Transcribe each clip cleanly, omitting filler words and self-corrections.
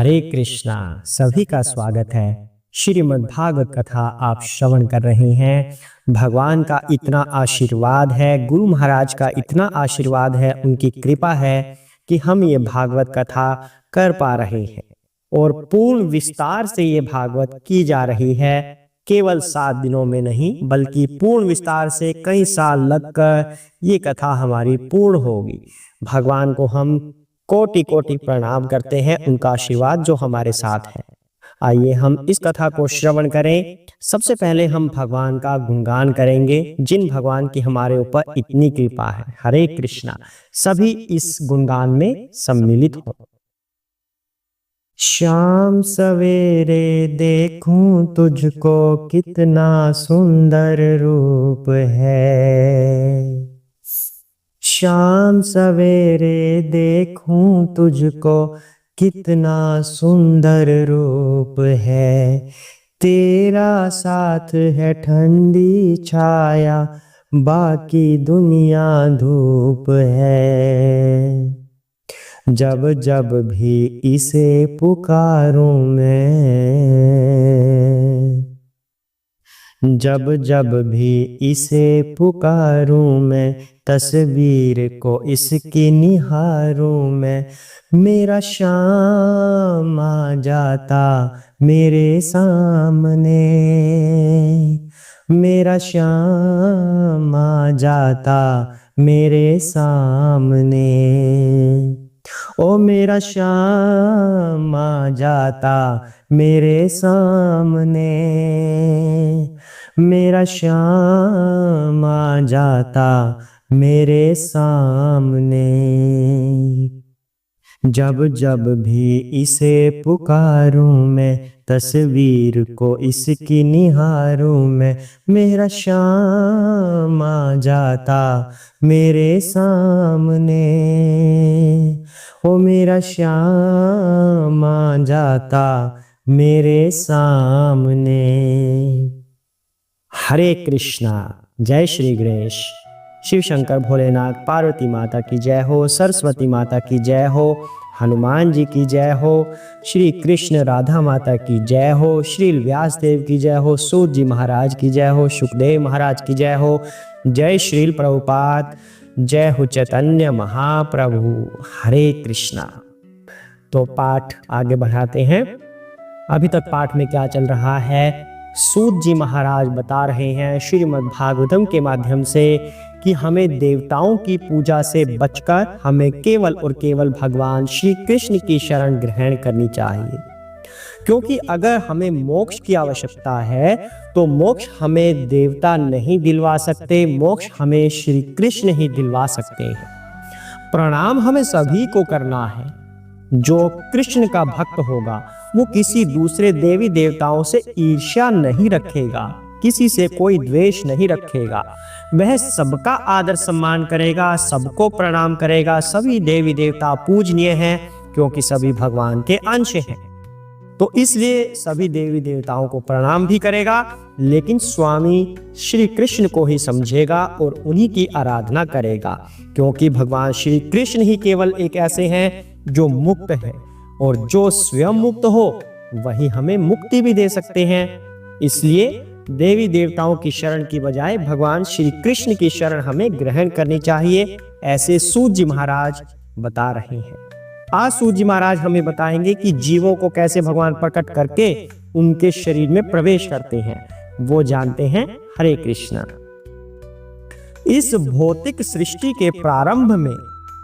हरे कृष्णा। सभी का स्वागत है। श्रीमद् भागवत कथा आप श्रवण कर रहे हैं। भगवान का इतना आशीर्वाद है, गुरु महाराज का इतना आशीर्वाद है, उनकी कृपा है कि हम ये भागवत कथा कर पा रहे हैं और पूर्ण विस्तार से ये भागवत की जा रही है। केवल 7 दिनों में नहीं बल्कि पूर्ण विस्तार से कई साल लगकर ये कथा हमारी पूर्ण होगी। भगवान को हम कोटि कोटि प्रणाम करते हैं, उनका आशीर्वाद जो हमारे साथ है। आइए हम इस कथा को श्रवण करें। सबसे पहले हम भगवान का गुणगान करेंगे, जिन भगवान की हमारे ऊपर इतनी कृपा है। हरे कृष्णा। सभी इस गुणगान में सम्मिलित हो। शाम सवेरे देखूं तुझको, कितना सुंदर रूप है। शाम सवेरे देखूं तुझको, कितना सुंदर रूप है। तेरा साथ है ठंडी छाया, बाकी दुनिया धूप है। जब जब भी इसे पुकारूं मैं, जब जब भी इसे पुकारूं मैं, तस्वीर को इसकी निहारूं मैं। मेरा श्याम आ जाता मेरे सामने, मेरा श्याम आ जाता मेरे सामने। ओ मेरा श्याम आ जाता मेरे सामने, मेरा श्याम आ जाता मेरे सामने। जब जब भी इसे पुकारूं मैं, तस्वीर को इसकी निहारूं मैं। मेरा श्याम आ जाता मेरे सामने, ओ मेरा श्याम आ जाता मेरे सामने। हरे कृष्णा। जय श्री गणेश। शिव शंकर भोलेनाथ, पार्वती माता की जय हो, सरस्वती माता की जय हो, हनुमान जी की जय हो, श्री कृष्ण राधा माता की जय हो, श्री व्यास देव की जय हो, सूत जी महाराज की जय हो, सुखदेव महाराज की जय हो। जय श्री प्रभुपाद, जय हो चैतन्य महाप्रभु। हरे कृष्णा। तो पाठ आगे बढ़ाते हैं। अभी तक पाठ में क्या चल रहा है? सूत जी महाराज बता रहे हैं श्रीमद् भागवतम के माध्यम से कि हमें देवताओं की पूजा से बचकर हमें केवल और केवल भगवान श्री कृष्ण की शरण ग्रहण करनी चाहिए। क्योंकि अगर हमें मोक्ष की आवश्यकता है तो मोक्ष हमें देवता नहीं दिलवा सकते, मोक्ष हमें श्री कृष्ण ही दिलवा सकते हैं। प्रणाम हमें सभी को करना है। जो कृष्ण का भक्त होगा वो किसी दूसरे देवी देवताओं से ईर्ष्या नहीं रखेगा, किसी से कोई द्वेष नहीं रखेगा। वह सबका आदर सम्मान करेगा, सबको प्रणाम करेगा। सभी देवी देवता पूजनीय हैं क्योंकि सभी भगवान के अंश हैं। तो इसलिए सभी देवी देवताओं को प्रणाम भी करेगा, लेकिन स्वामी श्री कृष्ण को ही समझेगा और उन्हीं की आराधना करेगा। क्योंकि भगवान श्री कृष्ण ही केवल एक ऐसे हैं जो मुक्त है, और जो स्वयं मुक्त हो वही हमें मुक्ति भी दे सकते हैं। इसलिए देवी देवताओं की शरण की बजाय भगवान श्री कृष्ण की शरण हमें ग्रहण करनी चाहिए, ऐसे सूत जी महाराज बता रहे हैं। आज सूत जी महाराज हमें बताएंगे कि जीवों को कैसे भगवान प्रकट करके उनके शरीर में प्रवेश करते हैं, वो जानते हैं। हरे कृष्णा। इस भौतिक सृष्टि के प्रारंभ में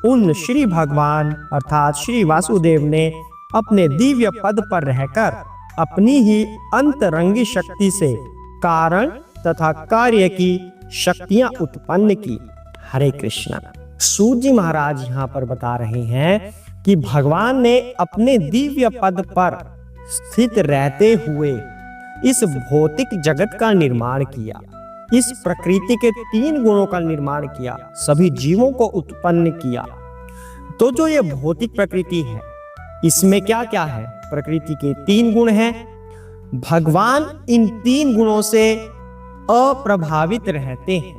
उन श्री भगवान अर्थात श्री वासुदेव ने अपने दिव्य पद पर रहकर अपनी ही अंतरंगी शक्ति से कारण तथा कार्य की शक्तियां उत्पन्न की। हरे कृष्णा। सूत जी महाराज यहाँ पर बता रहे हैं कि भगवान ने अपने दिव्य पद पर स्थित रहते हुए इस भौतिक जगत का निर्माण किया, इस प्रकृति के 3 गुणों का निर्माण किया, सभी जीवों को उत्पन्न किया। तो जो ये भौतिक प्रकृति है इसमें क्या क्या है? प्रकृति के 3 गुण हैं। भगवान इन 3 गुणों से अप्रभावित रहते हैं,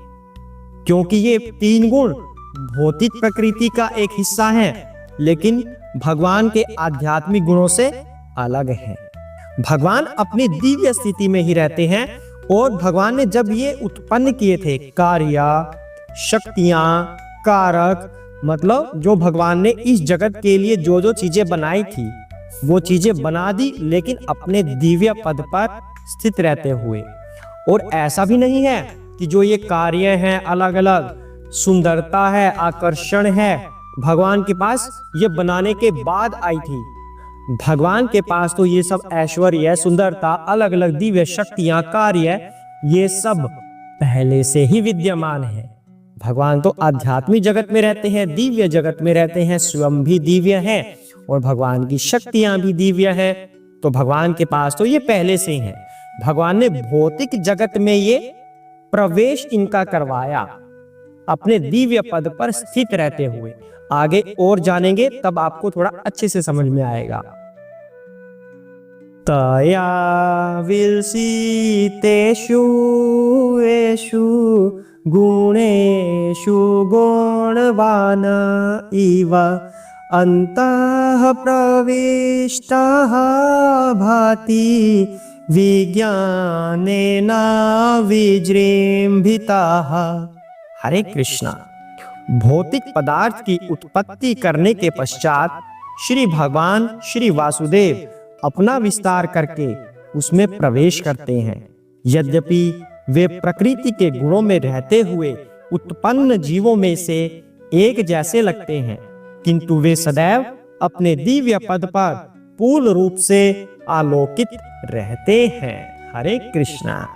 क्योंकि ये 3 गुण भौतिक प्रकृति का एक हिस्सा है, लेकिन भगवान के आध्यात्मिक गुणों से अलग है। भगवान अपनी दिव्य स्थिति में ही रहते हैं और भगवान ने जब ये उत्पन्न किए थे कार्य, शक्तियां, कारक, मतलब जो भगवान ने इस जगत के लिए जो जो चीजें बनाई थी वो चीजें बना दी, लेकिन अपने दिव्य पद पर स्थित रहते हुए। और ऐसा भी नहीं है कि जो ये कार्य हैं अलग अलग, सुंदरता है, आकर्षण है, भगवान के पास ये बनाने के बाद आई थी। भगवान के पास तो ये सब ऐश्वर्य, सुंदरता, अलग अलग दिव्य शक्तियां, कार्य, ये सब पहले से ही विद्यमान है। भगवान तो आध्यात्मिक जगत में रहते हैं, दिव्य जगत में रहते हैं, स्वयं भी दिव्य है और भगवान की शक्तियां भी दिव्य है। तो भगवान के पास तो ये पहले से ही है। भगवान ने भौतिक जगत में ये प्रवेश इनका करवाया अपने दिव्य पद पर स्थित रहते हुए। आगे और जानेंगे तब आपको थोड़ा अच्छे से समझ में आएगा। तया विलसितेषु येषु गुणेषु गुणवान् इव अन्तः प्रविष्टः भाति विज्ञानेन विजृंभितः। हरे कृष्णा। भौतिक पदार्थ की उत्पत्ति करने के पश्चात श्री भगवान श्री वासुदेव अपना विस्तार करके उसमें प्रवेश करते हैं। यद्यपि वे प्रकृति के गुणों में रहते हुए उत्पन्न जीवों में से एक जैसे लगते हैं, किंतु वे सदैव अपने दिव्य पद पर पूर्ण रूप से आलोकित रहते हैं। हरे कृष्णा।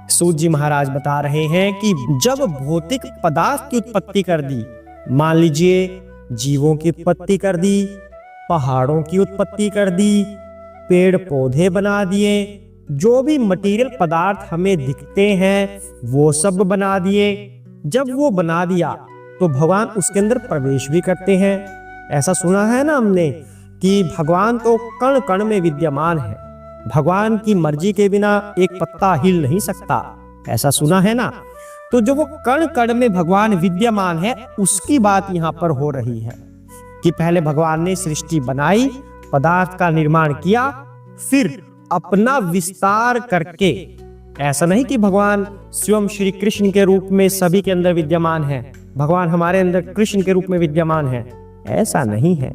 सूत जी महाराज बता रहे हैं कि जब भौतिक पदार्थ की उत्पत्ति कर दी, मान लीजिए जीवों की उत्पत्ति कर दी, पहाड़ों की उत्पत्ति कर दी, पेड़ पौधे बना दिए, जो भी मटेरियल पदार्थ हमें दिखते हैं वो सब बना दिए। जब वो बना दिया तो भगवान उसके अंदर प्रवेश भी करते हैं। ऐसा सुना है ना हमने कि भगवान तो कण कण में विद्यमान है, भगवान की मर्जी के बिना एक पत्ता हिल नहीं सकता, ऐसा सुना है ना। तो जो वो कण कण में भगवान विद्यमान है उसकी बात यहाँ पर हो रही है कि पहले भगवान ने सृष्टि बनाई, पदार्थ का निर्माण किया, फिर अपना विस्तार करके, ऐसा नहीं कि भगवान स्वयं श्री कृष्ण के रूप में सभी के अंदर विद्यमान है, भगवान हमारे अंदर कृष्ण के रूप में विद्यमान है, ऐसा नहीं है।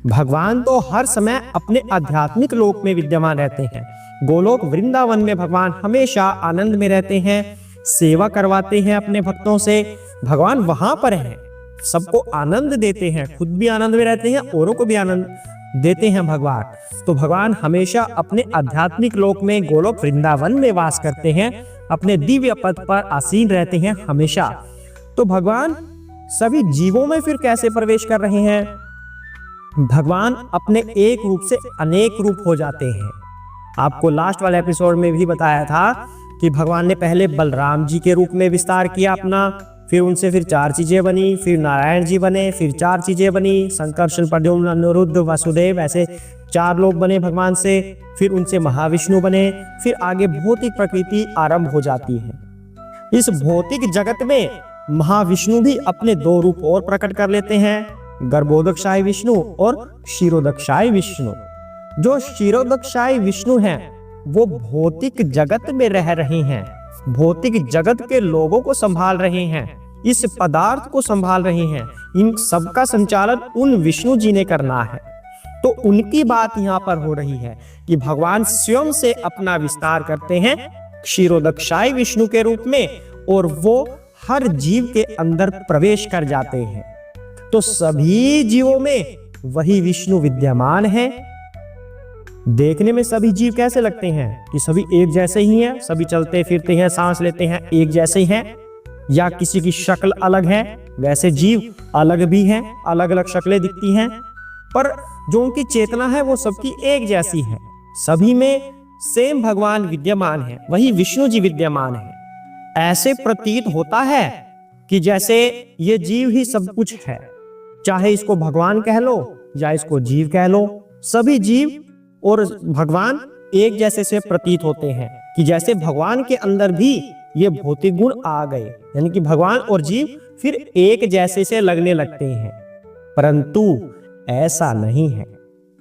भगवान तो हर समय अपने आध्यात्मिक लोक में विद्यमान रहते हैं। गोलोक वृंदावन में भगवान हमेशा आनंद में रहते हैं, सेवा करवाते हैं अपने भक्तों से। भगवान वहां पर हैं, सबको आनंद देते हैं, खुद भी आनंद में रहते हैं, औरों को भी आनंद देते हैं भगवान। तो भगवान हमेशा अपने आध्यात्मिक लोक में गोलोक वृंदावन में वास करते हैं, अपने दिव्य पद पर आसीन रहते हैं हमेशा। तो भगवान सभी जीवों में फिर कैसे प्रवेश कर रहे हैं? भगवान अपने एक रूप से अनेक रूप हो जाते हैं। आपको लास्ट वाले एपिसोड में भी बताया था कि भगवान ने पहले बलराम जी के रूप में विस्तार किया अपना, फिर उनसे फिर 4 चीजें बनी, फिर नारायण जी बने, फिर 4 चीजें बनी, संकर्षण, प्रद्युम्न, अनिरुद्ध, वासुदेव, ऐसे 4 लोग बने भगवान से। फिर उनसे महाविष्णु बने, फिर आगे भौतिक प्रकृति आरंभ हो जाती है। इस भौतिक जगत में महाविष्णु भी अपने 2 रूप और प्रकट कर लेते हैं, गर्भोदकशायी विष्णु और क्षीरोदकशायी विष्णु। जो क्षीरोदकशायी विष्णु हैं वो भौतिक जगत में रह रहे हैं, भौतिक जगत के लोगों को संभाल रहे हैं, इस पदार्थ को संभाल रहे हैं, इन सब का संचालन उन विष्णु जी ने करना है। तो उनकी बात यहाँ पर हो रही है कि भगवान स्वयं से अपना विस्तार करते हैं क्षीरोदकशायी विष्णु के रूप में, और वो हर जीव के अंदर प्रवेश कर जाते हैं। तो सभी जीवों में वही विष्णु विद्यमान है। देखने में सभी जीव कैसे लगते हैं कि सभी एक जैसे ही हैं, सभी चलते फिरते हैं, सांस लेते हैं, एक जैसे ही हैं, या किसी की शक्ल अलग है? वैसे जीव अलग भी हैं, अलग अलग शक्लें दिखती हैं, पर जो उनकी चेतना है वो सबकी एक जैसी है। सभी में सेम भगवान विद्यमान है, वही विष्णु जी विद्यमान है। ऐसे प्रतीत होता है कि जैसे ये जीव ही सब कुछ है, चाहे इसको भगवान कह लो या इसको जीव कह लो, सभी जीव और भगवान एक जैसे से प्रतीत होते हैं कि जैसे भगवान के अंदर भी ये भौतिक गुण आ गए, यानी कि भगवान और जीव फिर एक जैसे से लगने लगते हैं। परंतु ऐसा नहीं है।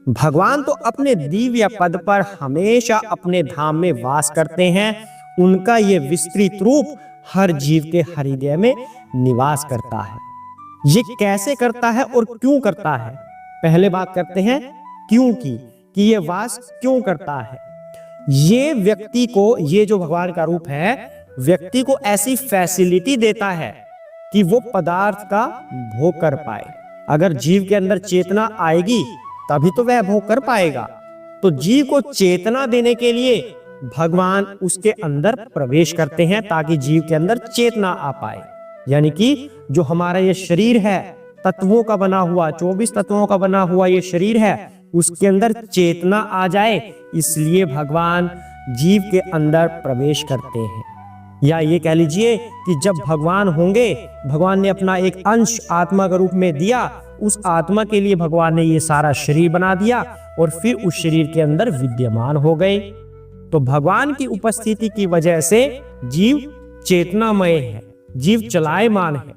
भगवान तो अपने दिव्य पद पर हमेशा अपने धाम में वास करते हैं। उनका ये विस्तृत रूप हर जीव के हृदय में निवास करता है। ये कैसे करता है और क्यों करता है? पहले बात करते हैं क्यों की, कि ये वास क्यों करता है। ये व्यक्ति को, ये जो भगवान का रूप है, व्यक्ति को ऐसी फैसिलिटी देता है कि वो पदार्थ का भोग कर पाए। अगर जीव के अंदर चेतना आएगी तभी तो वह भोग कर पाएगा। तो जीव को चेतना देने के लिए भगवान उसके अंदर प्रवेश करते हैं ताकि जीव के अंदर चेतना आ पाए। यानी कि जो हमारा ये शरीर है, तत्वों का बना हुआ, 24 तत्वों का बना हुआ ये शरीर है, उसके अंदर चेतना आ जाए, इसलिए भगवान जीव के अंदर प्रवेश करते हैं। या ये कह लीजिए कि जब भगवान होंगे, भगवान ने अपना एक अंश आत्मा के रूप में दिया, उस आत्मा के लिए भगवान ने ये सारा शरीर बना दिया और फिर उस शरीर के अंदर विद्यमान हो गए। तो भगवान की उपस्थिति की वजह से जीव चेतनामय है, जीव चलायमान है।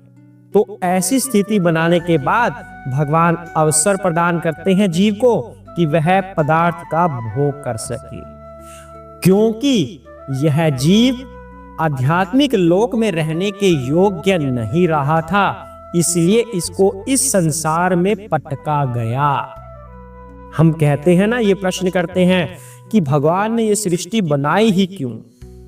तो ऐसी स्थिति बनाने के बाद भगवान अवसर प्रदान करते हैं जीव को कि वह पदार्थ का भोग कर सके। क्योंकि यह जीव आध्यात्मिक लोक में रहने के योग्य नहीं रहा था, इसलिए इसको इस संसार में पटका गया। हम कहते हैं ना, ये प्रश्न करते हैं कि भगवान ने ये सृष्टि बनाई ही क्यों,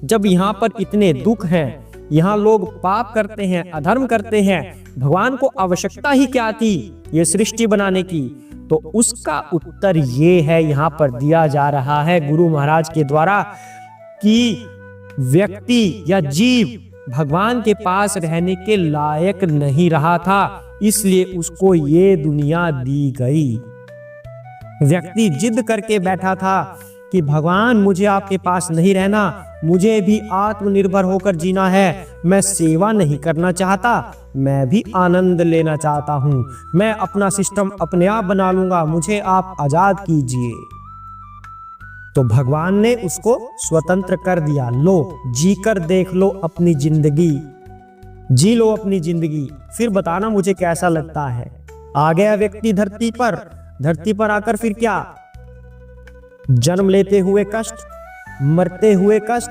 जब यहाँ पर इतने दुख हैं, यहाँ लोग पाप करते हैं, अधर्म करते हैं, भगवान को आवश्यकता ही क्या थी ये सृष्टि बनाने की। तो उसका उत्तर ये है, यहाँ पर दिया जा रहा है गुरु महाराज के द्वारा, कि व्यक्ति या जीव भगवान के पास रहने के लायक नहीं रहा था, इसलिए उसको ये दुनिया दी गई। व्यक्ति जिद करके बैठा था कि भगवान मुझे आपके पास नहीं रहना, मुझे भी आत्मनिर्भर होकर जीना है, मैं सेवा नहीं करना चाहता, मैं भी आनंद लेना चाहता हूँ, मैं अपना सिस्टम अपने आप बना लूंगा, मुझे आप आजाद कीजिए। तो भगवान ने उसको स्वतंत्र कर दिया। लो जी कर देख लो अपनी जिंदगी, जी लो अपनी जिंदगी, फिर बताना मुझे कैसा लगता है। आ गया व्यक्ति धरती पर आकर फिर क्या, जन्म लेते हुए कष्ट, मरते हुए कष्ट,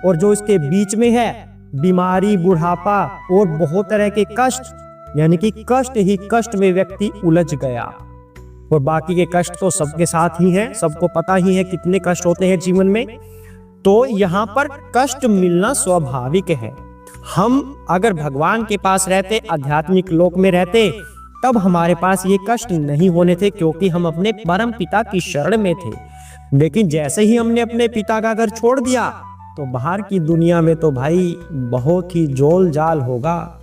और जो इसके बीच में है बीमारी, बुढ़ापा और बहुत तरह के कष्ट, यानी कि कष्ट ही कष्ट में व्यक्ति उलझ गया। और बाकी के कष्ट तो सबके साथ ही हैं, सबको पता ही है कितने कष्ट होते हैं जीवन में। तो यहाँ पर कष्ट मिलना स्वाभाविक है। हम अगर भगवान के पास रहते, आध्यात्मिक लोक में रहते, तब हमारे पास ये कष्ट नहीं होने थे, क्योंकि हम अपने परम पिता की शरण में थे। लेकिन जैसे ही हमने अपने पिता का घर छोड़ दिया, तो बाहर की दुनिया में तो भाई बहुत ही जोल जाल होगा,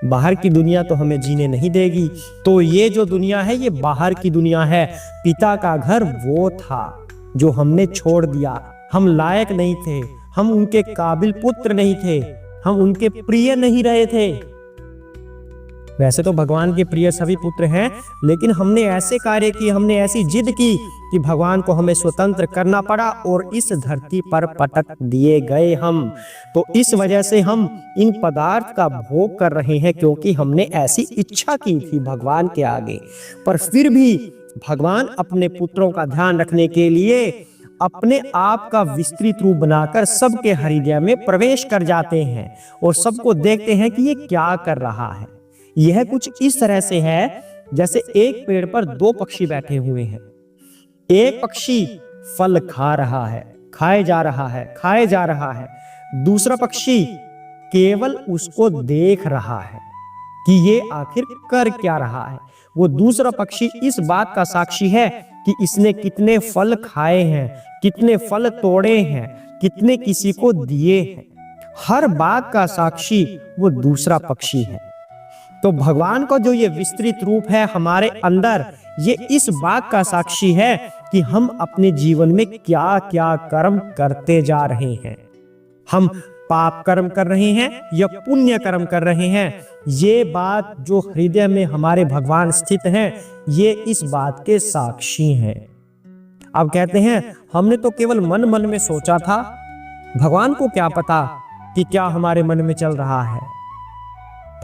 बाहर की दुनिया तो हमें जीने नहीं देगी। तो ये जो दुनिया है, ये बाहर की दुनिया है। पिता का घर वो था जो हमने छोड़ दिया। हम लायक नहीं थे, हम उनके काबिल पुत्र नहीं थे, हम उनके प्रिय नहीं रहे थे। वैसे तो भगवान के प्रिय सभी पुत्र हैं, लेकिन हमने ऐसे कार्य किए, हमने ऐसी जिद की कि भगवान को हमें स्वतंत्र करना पड़ा और इस धरती पर पटक दिए गए हम। तो इस वजह से हम इन पदार्थ का भोग कर रहे हैं, क्योंकि हमने ऐसी इच्छा की थी भगवान के आगे। पर फिर भी भगवान अपने पुत्रों का ध्यान रखने के लिए अपने आप का विस्तृत रूप बनाकर सबके हृदय में प्रवेश कर जाते हैं और सबको देखते हैं कि ये क्या कर रहा है। यह कुछ इस तरह से है जैसे एक पेड़ पर दो पक्षी बैठे हुए हैं। एक पक्षी फल खा रहा है, खाए जा रहा है। दूसरा पक्षी केवल उसको देख रहा है कि ये आखिर कर क्या रहा है। वो दूसरा पक्षी इस बात का साक्षी है कि इसने कितने फल खाए हैं, कितने फल तोड़े हैं, कितने किसी को दिए हैं। हर बात का साक्षी वो दूसरा पक्षी है। तो भगवान का जो ये विस्तृत रूप है हमारे अंदर, ये इस बात का साक्षी है कि हम अपने जीवन में क्या क्या कर्म करते जा रहे हैं। हम पाप कर्म कर रहे हैं या पुण्य कर्म कर रहे हैं, ये बात जो हृदय में हमारे भगवान स्थित हैं, ये इस बात के साक्षी हैं। अब कहते हैं हमने तो केवल मन मन में सोचा था, भगवान को क्या पता कि क्या हमारे मन में चल रहा है।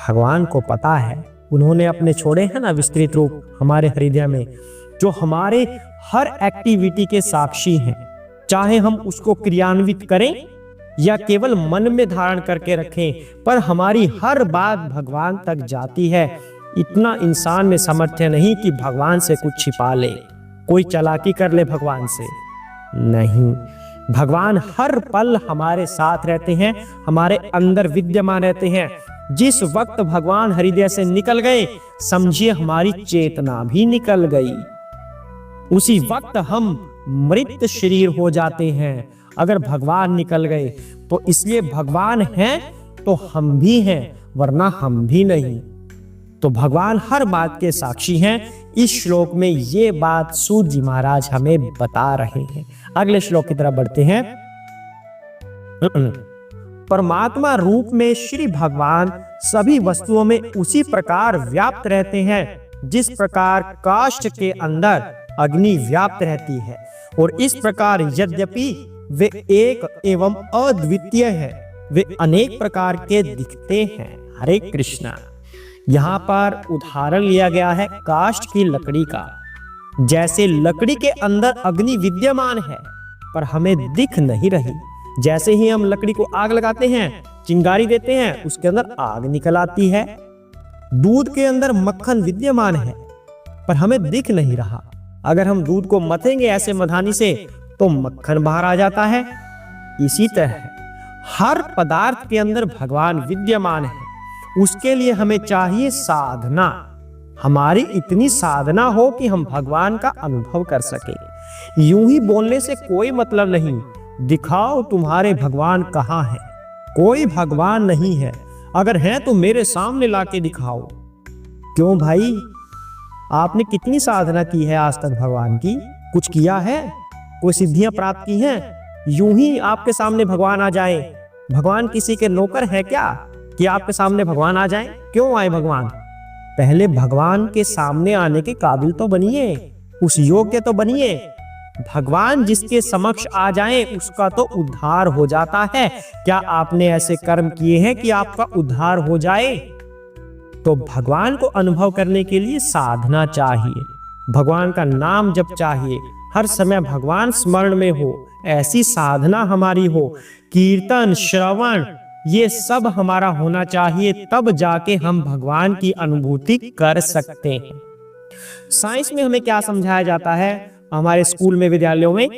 भगवान को पता है, उन्होंने अपने छोड़े हैं ना विस्तृत रूप हमारे हृदय में, जो हमारे हर एक्टिविटी के साक्षी हैं, चाहे हम उसको क्रियान्वित करें या केवल मन में धारण करके रखें, पर हमारी हर बात भगवान तक जाती है। इतना इंसान में सामर्थ्य नहीं कि भगवान से कुछ छिपा ले, कोई चालाकी कर ले भगवान से, नहीं। भगवान हर पल हमारे साथ रहते हैं, हमारे अंदर विद्यमान रहते हैं। जिस वक्त भगवान हृदय से निकल गए, समझिए हमारी चेतना भी निकल गई, उसी वक्त हम मृत शरीर हो जाते हैं अगर भगवान निकल गए। तो इसलिए भगवान हैं तो हम भी हैं, वरना हम भी नहीं। तो भगवान हर बात के साक्षी हैं। इस श्लोक में ये बात सूत जी महाराज हमें बता रहे हैं। अगले श्लोक की तरफ बढ़ते हैं। परमात्मा रूप में श्री भगवान सभी वस्तुओं में उसी प्रकार व्याप्त रहते हैं जिस प्रकार काष्ठ के अंदर अग्नि व्याप्त रहती है, और इस प्रकार यद्यपि वे एक एवं अद्वितीय है, वे अनेक प्रकार के दिखते हैं। हरे कृष्णा। यहाँ पर उदाहरण लिया गया है काष्ठ की लकड़ी का। जैसे लकड़ी के अंदर अग्नि विद्यमान है पर हमें दिख नहीं रही। जैसे ही हम लकड़ी को आग लगाते हैं, चिंगारी देते हैं, उसके अंदर आग निकल आती है। दूध के अंदर मक्खन विद्यमान है पर हमें दिख नहीं रहा। अगर हम दूध को मथेंगे ऐसे मधानी से तो मक्खन बाहर आ जाता है। इसी तरह हर पदार्थ के अंदर भगवान विद्यमान है। उसके लिए हमें चाहिए साधना। हमारी इतनी साधना हो कि हम भगवान का अनुभव कर सके। यूं ही बोलने से कोई मतलब नहीं। दिखाओ तुम्हारे भगवान कहाँ हैं। कोई भगवान नहीं है, अगर है तो मेरे सामने लाके दिखाओ। क्यों भाई, आपने कितनी साधना की है आज तक भगवान की? कुछ किया है? कोई सिद्धियां प्राप्त की हैं? यूं ही आपके सामने भगवान आ जाएं। भगवान किसी के नौकर है क्या कि आपके सामने भगवान आ जाएं? क्यों आए भगवान? पहले भगवान के सामने आने के काबिल तो बनिए, उस योग्य तो बनिए। भगवान जिसके समक्ष आ जाएं उसका तो उद्धार हो जाता है। क्या आपने ऐसे कर्म किए हैं कि आपका उद्धार हो जाए? तो भगवान को अनुभव करने के लिए साधना चाहिए, भगवान का नाम जप चाहिए, हर समय भगवान स्मरण में हो, ऐसी साधना हमारी हो। कीर्तन, श्रवण, ये सब हमारा होना चाहिए, तब जाके हम भगवान की अनुभूति कर सकते हैं। साइंस में हमें क्या समझाया जाता है हमारे स्कूल में, विद्यालयों में,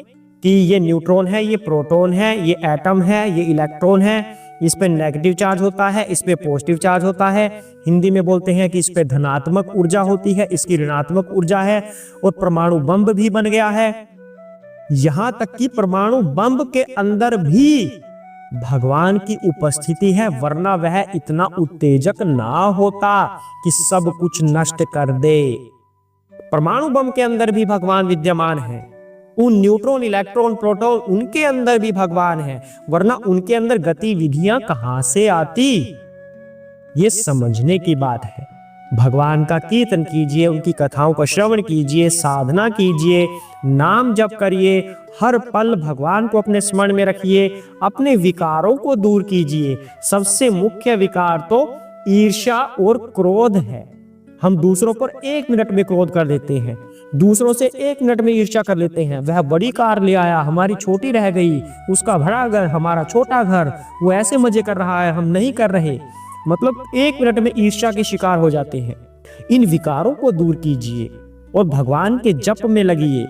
कि ये न्यूट्रॉन है, ये प्रोटॉन है, ये एटम है, ये इलेक्ट्रॉन है, इस पे नेगेटिव चार्ज होता है, इस पे पॉजिटिव चार्ज होता है। हिंदी में बोलते हैं कि इस पे धनात्मक ऊर्जा होती है, इसकी ऋणात्मक ऊर्जा है, और परमाणु बम भी बन गया है। यहां तक कि परमाणु बम के अंदर भी भगवान की उपस्थिति है, वरना वह इतना उत्तेजक ना होता कि सब कुछ नष्ट कर दे। परमाणु बम के अंदर भी भगवान विद्यमान है। उन न्यूट्रॉन, इलेक्ट्रॉन, प्रोटॉन, उनके अंदर भी भगवान है, वरना उनके अंदर गतिविधियां कहां से आती? ये समझने की बात है। भगवान का कीर्तन कीजिए, उनकी कथाओं का श्रवण कीजिए, साधना कीजिए, नाम जप करिए, हर पल भगवान को अपने स्मरण में रखिए, अपने विकारों को दूर कीजिए। सबसे मुख्य विकार तो ईर्ष्या और क्रोध है। हम दूसरों पर 1 मिनट में क्रोध कर देते हैं, दूसरों से 1 मिनट में ईर्ष्या कर लेते हैं। वह बड़ी कार ले आया, हमारी छोटी रह गई, उसका बड़ा घर, हमारा छोटा घर, वो ऐसे मजे कर रहा है, हम नहीं कर रहे। मतलब 1 मिनट में ईर्ष्या के शिकार हो जाते हैं। इन विकारों को दूर कीजिए और भगवान के जप में लगिए,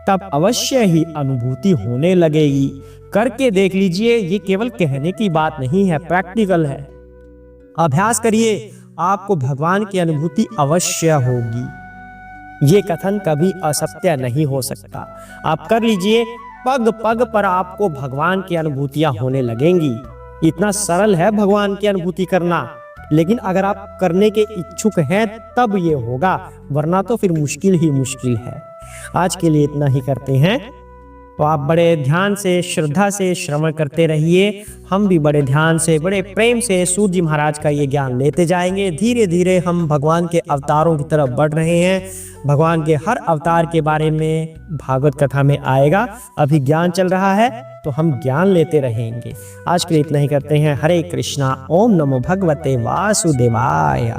तब अवश्य ही अनुभूति होने लगेगी। करके देख लीजिए, ये केवल कहने की बात नहीं है, प्रैक्टिकल है। अभ्यास करिए, आपको भगवान की अनुभूति अवश्य होगी। ये कथन कभी असत्य नहीं हो सकता। आप कर लीजिए, पग पग पर आपको भगवान की अनुभूतियां होने लगेंगी। इतना सरल है भगवान की अनुभूति करना, लेकिन अगर आप करने के इच्छुक हैं तब ये होगा, वरना तो फिर मुश्किल ही मुश्किल है। आज के लिए इतना ही करते हैं। तो आप बड़े ध्यान से, श्रद्धा से श्रवण करते रहिए। हम भी बड़े ध्यान से, बड़े प्रेम से सूत जी महाराज का ये ज्ञान लेते जाएंगे। धीरे धीरे हम भगवान के अवतारों की तरफ बढ़ रहे हैं। भगवान के हर अवतार के बारे में भागवत कथा में आएगा। अभी ज्ञान चल रहा है तो हम ज्ञान लेते रहेंगे। आज के लिए इतना ही करते हैं। हरे कृष्णा। ओम नमो भगवते वासुदेवाय।